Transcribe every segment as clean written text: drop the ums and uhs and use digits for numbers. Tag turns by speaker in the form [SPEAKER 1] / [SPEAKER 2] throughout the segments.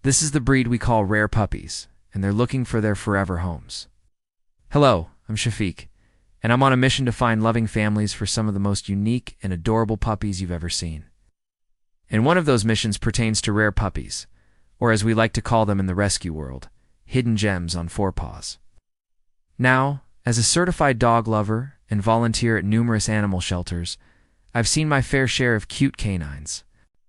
[SPEAKER 1] This is the breed we call rare puppies, and they're looking for their forever homes. Hello, I'm Shafiq, and I'm on a mission to find loving families for some of the most unique and adorable puppies you've ever seen. And one of those missions pertains to rare puppies, or as we like to call them in the rescue world, hidden gems on four paws. Now, as a certified dog lover and volunteer at numerous animal shelters, I've seen my fair share of cute canines.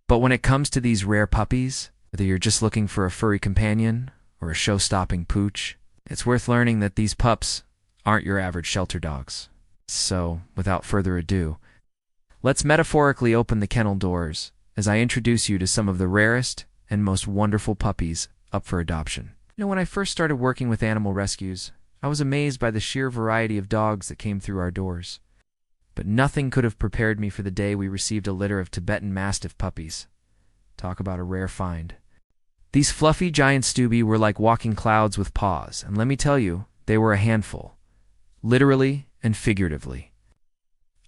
[SPEAKER 1] But when it comes to these rare puppies, whether you're just looking for a furry companion or a show-stopping pooch, it's worth learning that these pups aren't your average shelter dogs. So, without further ado, let's metaphorically open the kennel doors as I introduce you to some of the rarest and most wonderful puppies up for adoption. When I first started working with animal rescues, I was amazed by the sheer variety of dogs that came through our doors. But nothing could have prepared me for the day we received a litter of Tibetan Mastiff puppies. Talk about a rare find. These fluffy giant Stubby were like walking clouds with paws, and let me tell you, they were a handful, literally and figuratively.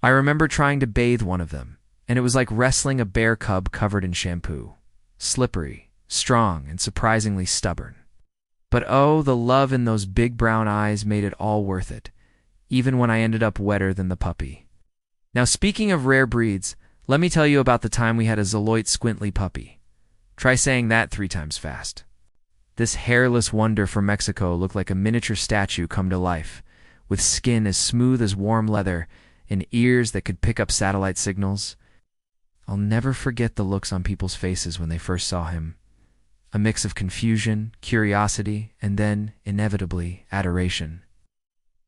[SPEAKER 1] I remember trying to bathe one of them, and it was like wrestling a bear cub covered in shampoo. Slippery, strong, and surprisingly stubborn. But oh, the love in those big brown eyes made it all worth it, even when I ended up wetter than the puppy. Now, speaking of rare breeds, let me tell you about the time we had a Zoloit Squintly puppy. Try saying that 3 times fast. This hairless wonder from Mexico looked like a miniature statue come to life, with skin as smooth as warm leather and ears that could pick up satellite signals. I'll never forget the looks on people's faces when they first saw him. A mix of confusion, curiosity, and then, inevitably, adoration.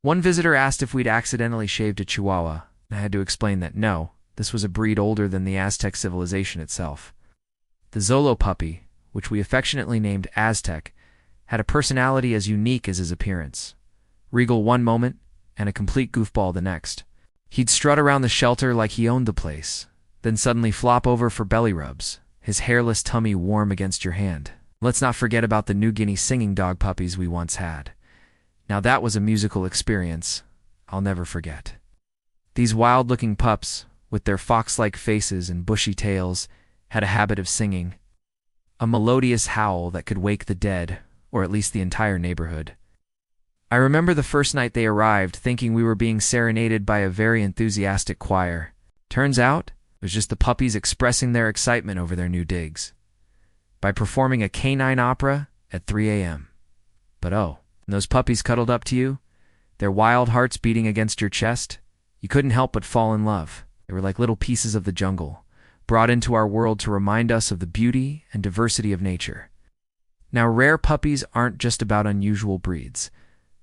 [SPEAKER 1] One visitor asked if we'd accidentally shaved a Chihuahua, and I had to explain that no, this was a breed older than the Aztec civilization itself. The Zolo puppy, which we affectionately named Aztec, had a personality as unique as his appearance. Regal one moment, and a complete goofball the next. He'd strut around the shelter like he owned the place, then suddenly flop over for belly rubs, his hairless tummy warm against your hand. Let's not forget about the New Guinea singing dog puppies we once had. Now that was a musical experience I'll never forget. These wild-looking pups, with their fox-like faces and bushy tails, had a habit of singing. A melodious howl that could wake the dead, or at least the entire neighborhood. I remember the first night they arrived thinking we were being serenaded by a very enthusiastic choir. Turns out, it was just the puppies expressing their excitement over their new digs by performing a canine opera at 3 a.m. But oh, when those puppies cuddled up to you, their wild hearts beating against your chest, you couldn't help but fall in love. They were like little pieces of the jungle, brought into our world to remind us of the beauty and diversity of nature. Now, rare puppies aren't just about unusual breeds.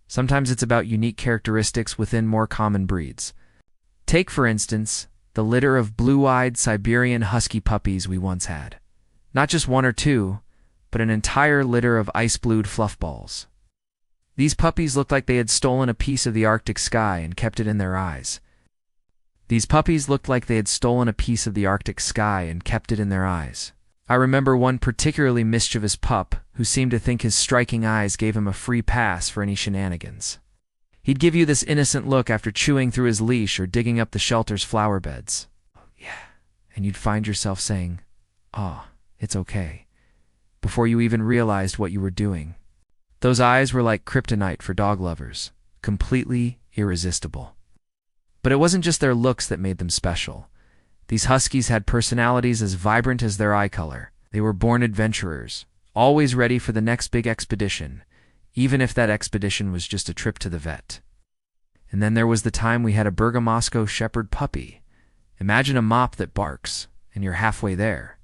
[SPEAKER 1] Sometimes it's about unique characteristics within more common breeds. Take, for instance, the litter of blue-eyed Siberian husky puppies we once had. Not just 1 or 2, but an entire litter of ice-blued fluffballs. These puppies looked like they had stolen a piece of the Arctic sky and kept it in their eyes. I remember one particularly mischievous pup who seemed to think his striking eyes gave him a free pass for any shenanigans. He'd give you this innocent look after chewing through his leash or digging up the shelter's flower beds. Yeah, and you'd find yourself saying, "Oh, it's okay," before you even realized what you were doing. Those eyes were like kryptonite for dog lovers, completely irresistible. But it wasn't just their looks that made them special. These huskies had personalities as vibrant as their eye color. They were born adventurers, always ready for the next big expedition, even if that expedition was just a trip to the vet. And then there was the time we had a Bergamasco shepherd puppy. Imagine a mop that barks, and you're halfway there.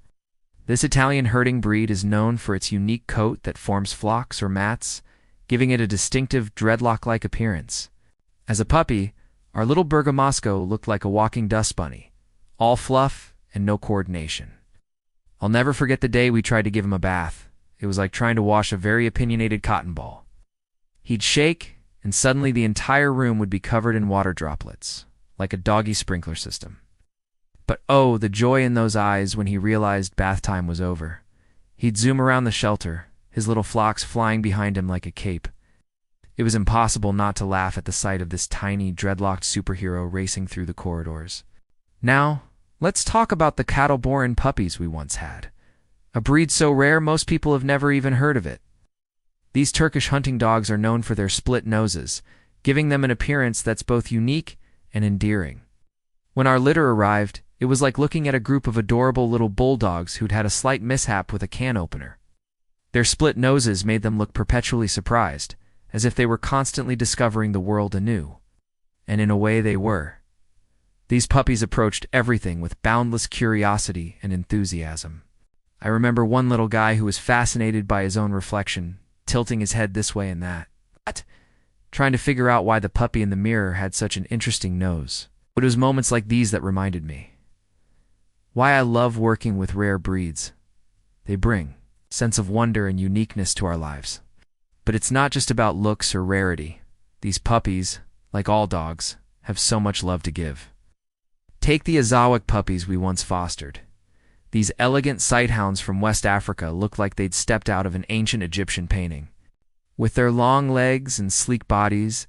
[SPEAKER 1] This Italian herding breed is known for its unique coat that forms flocks or mats, giving it a distinctive dreadlock-like appearance. As a puppy, our little Bergamasco looked like a walking dust bunny, all fluff and no coordination. I'll never forget the day we tried to give him a bath. It was like trying to wash a very opinionated cotton ball. He'd shake, and suddenly the entire room would be covered in water droplets, like a doggy sprinkler system. But oh, the joy in those eyes when he realized bath time was over. He'd zoom around the shelter, his little flocks flying behind him like a cape. It was impossible not to laugh at the sight of this tiny, dreadlocked superhero racing through the corridors. Now, let's talk about the cattle-born puppies we once had. a breed so rare most people have never even heard of it. These Turkish hunting dogs are known for their split noses, giving them an appearance that's both unique and endearing. When our litter arrived, it was like looking at a group of adorable little bulldogs who'd had a slight mishap with a can opener. Their split noses made them look perpetually surprised, as if they were constantly discovering the world anew. And in a way they were. These puppies approached everything with boundless curiosity and enthusiasm. I remember one little guy who was fascinated by his own reflection, tilting his head this way and that, trying to figure out why the puppy in the mirror had such an interesting nose. But it was moments like these that reminded me why I love working with rare breeds. They bring a sense of wonder and uniqueness to our lives. But it's not just about looks or rarity. These puppies, like all dogs, have so much love to give. Take the AdoptAPet we once fostered. These elegant sighthounds from West Africa looked like they'd stepped out of an ancient Egyptian painting. With their long legs and sleek bodies,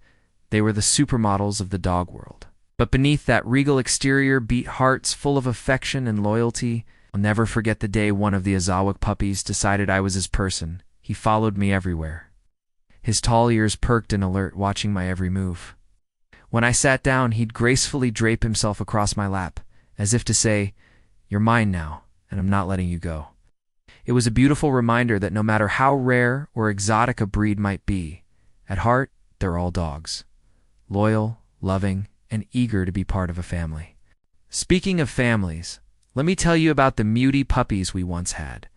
[SPEAKER 1] they were the supermodels of the dog world. But beneath that regal exterior beat hearts full of affection and loyalty. I'll never forget the day one of the AdoptAPet decided I was his person. He followed me everywhere. His tall ears perked in alert, watching my every move. When I sat down, he'd gracefully drape himself across my lap, as if to say, "You're mine now, and I'm not letting you go." It was a beautiful reminder that no matter how rare or exotic a breed might be, at heart, they're all dogs. Loyal, loving, and eager to be part of a family. Speaking of families, let me tell you about the Muty puppies we once had.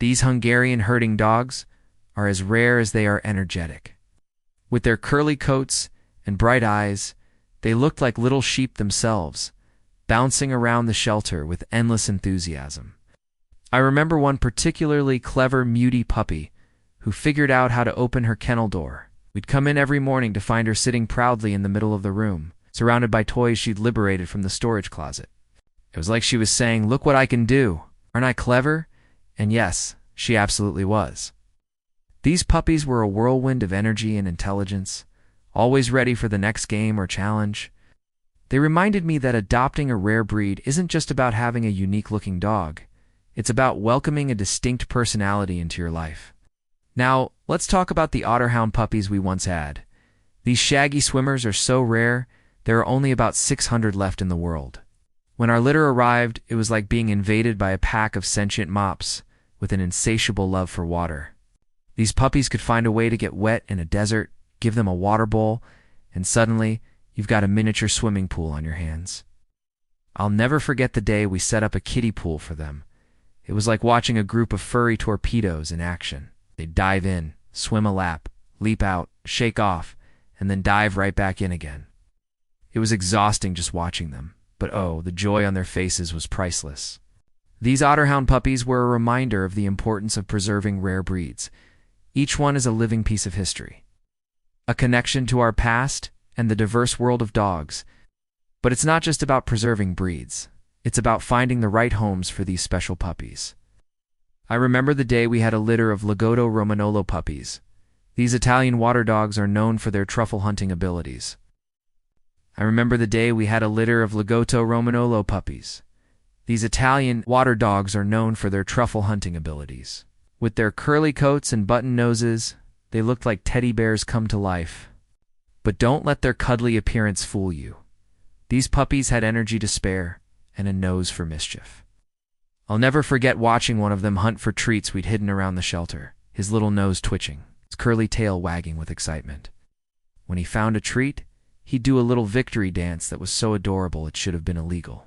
[SPEAKER 1] These Hungarian herding dogs are as rare as they are energetic. With their curly coats and bright eyes, they looked like little sheep themselves, bouncing around the shelter with endless enthusiasm. I remember one particularly clever Muty puppy who figured out how to open her kennel door. We'd come in every morning to find her sitting proudly in the middle of the room, surrounded by toys she'd liberated from the storage closet. It was like she was saying, "Look what I can do. Aren't I clever?" And yes, she absolutely was. These puppies were a whirlwind of energy and intelligence, always ready for the next game or challenge. They reminded me that adopting a rare breed isn't just about having a unique-looking dog. It's about welcoming a distinct personality into your life. Now, let's talk about the Otterhound puppies we once had. These shaggy swimmers are so rare, there are only about 600 left in the world. When our litter arrived, it was like being invaded by a pack of sentient mops with an insatiable love for water. These puppies could find a way to get wet in a desert, give them a water bowl, and suddenly, you've got a miniature swimming pool on your hands. I'll never forget the day we set up a kiddie pool for them. It was like watching a group of furry torpedoes in action. They'd dive in, swim a lap, leap out, shake off, and then dive right back in again. It was exhausting just watching them, but oh, the joy on their faces was priceless. These Otterhound puppies were a reminder of the importance of preserving rare breeds. Each one is a living piece of history, a connection to our past and the diverse world of dogs. But it's not just about preserving breeds. It's about finding the right homes for these special puppies. I remember the day we had a litter of Lagotto Romagnolo puppies. These Italian water dogs are known for their truffle hunting abilities. I remember the day we had a litter of Lagotto Romagnolo puppies. These Italian water dogs are known for their truffle hunting abilities. With their curly coats and button noses, they looked like teddy bears come to life. But don't let their cuddly appearance fool you. These puppies had energy to spare and a nose for mischief. I'll never forget watching one of them hunt for treats we'd hidden around the shelter, his little nose twitching, his curly tail wagging with excitement. When he found a treat, he'd do a little victory dance that was so adorable it should have been illegal.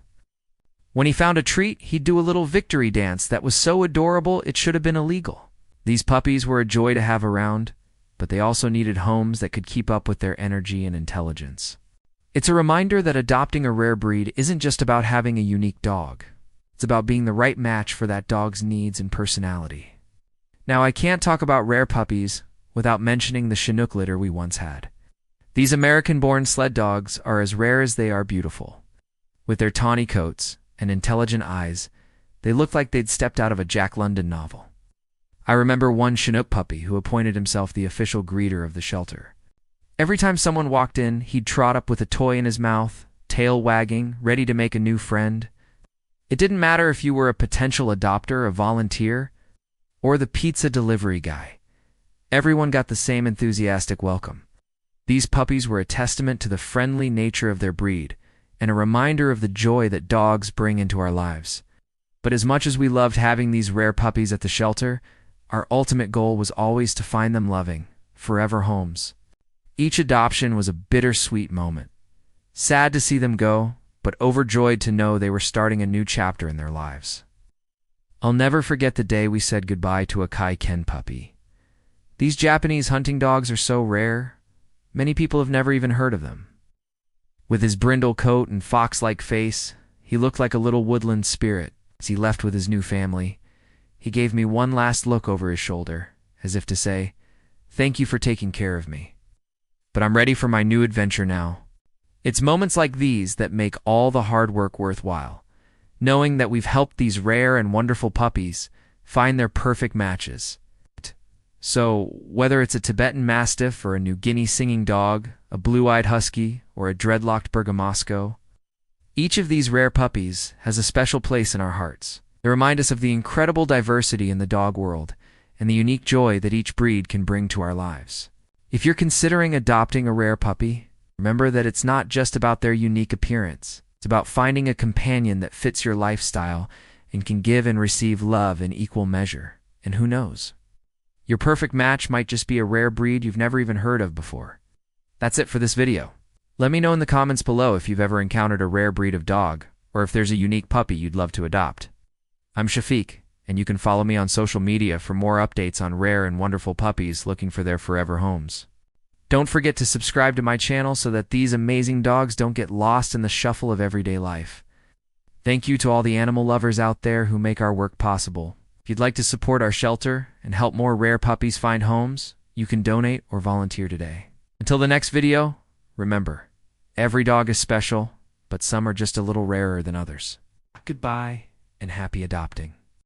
[SPEAKER 1] These puppies were a joy to have around, but they also needed homes that could keep up with their energy and intelligence. It's a reminder that adopting a rare breed isn't just about having a unique dog. It's about being the right match for that dog's needs and personality. Now, I can't talk about rare puppies without mentioning the Chinook litter we once had. These American-born sled dogs are as rare as they are beautiful. With their tawny coats and intelligent eyes, they look like they'd stepped out of a Jack London novel. I remember one Chinook puppy who appointed himself the official greeter of the shelter. Every time someone walked in, he'd trot up with a toy in his mouth, tail wagging, ready to make a new friend. It didn't matter if you were a potential adopter or volunteer, or the pizza delivery guy. Everyone got the same enthusiastic welcome. These puppies were a testament to the friendly nature of their breed and a reminder of the joy that dogs bring into our lives. But as much as we loved having these rare puppies at the shelter, our ultimate goal was always to find them loving, forever homes. Each adoption was a bittersweet moment. Sad to see them go, but overjoyed to know they were starting a new chapter in their lives. I'll never forget the day we said goodbye to a Kai Ken puppy. These Japanese hunting dogs are so rare, many people have never even heard of them. With his brindle coat and fox-like face, he looked like a little woodland spirit. As he left with his new family, he gave me one last look over his shoulder, as if to say, "Thank you for taking care of me. But I'm ready for my new adventure now." It's moments like these that make all the hard work worthwhile, knowing that we've helped these rare and wonderful puppies find their perfect matches. So, whether it's a Tibetan Mastiff or a New Guinea singing dog, a blue-eyed husky, or a dreadlocked Bergamasco, each of these rare puppies has a special place in our hearts. They remind us of the incredible diversity in the dog world and the unique joy that each breed can bring to our lives. If you're considering adopting a rare puppy, remember that it's not just about their unique appearance. It's about finding a companion that fits your lifestyle and can give and receive love in equal measure. And who knows? Your perfect match might just be a rare breed you've never even heard of before. That's it for this video. Let me know in the comments below if you've ever encountered a rare breed of dog, or if there's a unique puppy you'd love to adopt. I'm Shafiq, and you can follow me on social media for more updates on rare and wonderful puppies looking for their forever homes. Don't forget to subscribe to my channel so that these amazing dogs don't get lost in the shuffle of everyday life. Thank you to all the animal lovers out there who make our work possible. If you'd like to support our shelter and help more rare puppies find homes, you can donate or volunteer today. Until the next video, remember, every dog is special, but some are just a little rarer than others. Goodbye, and happy adopting.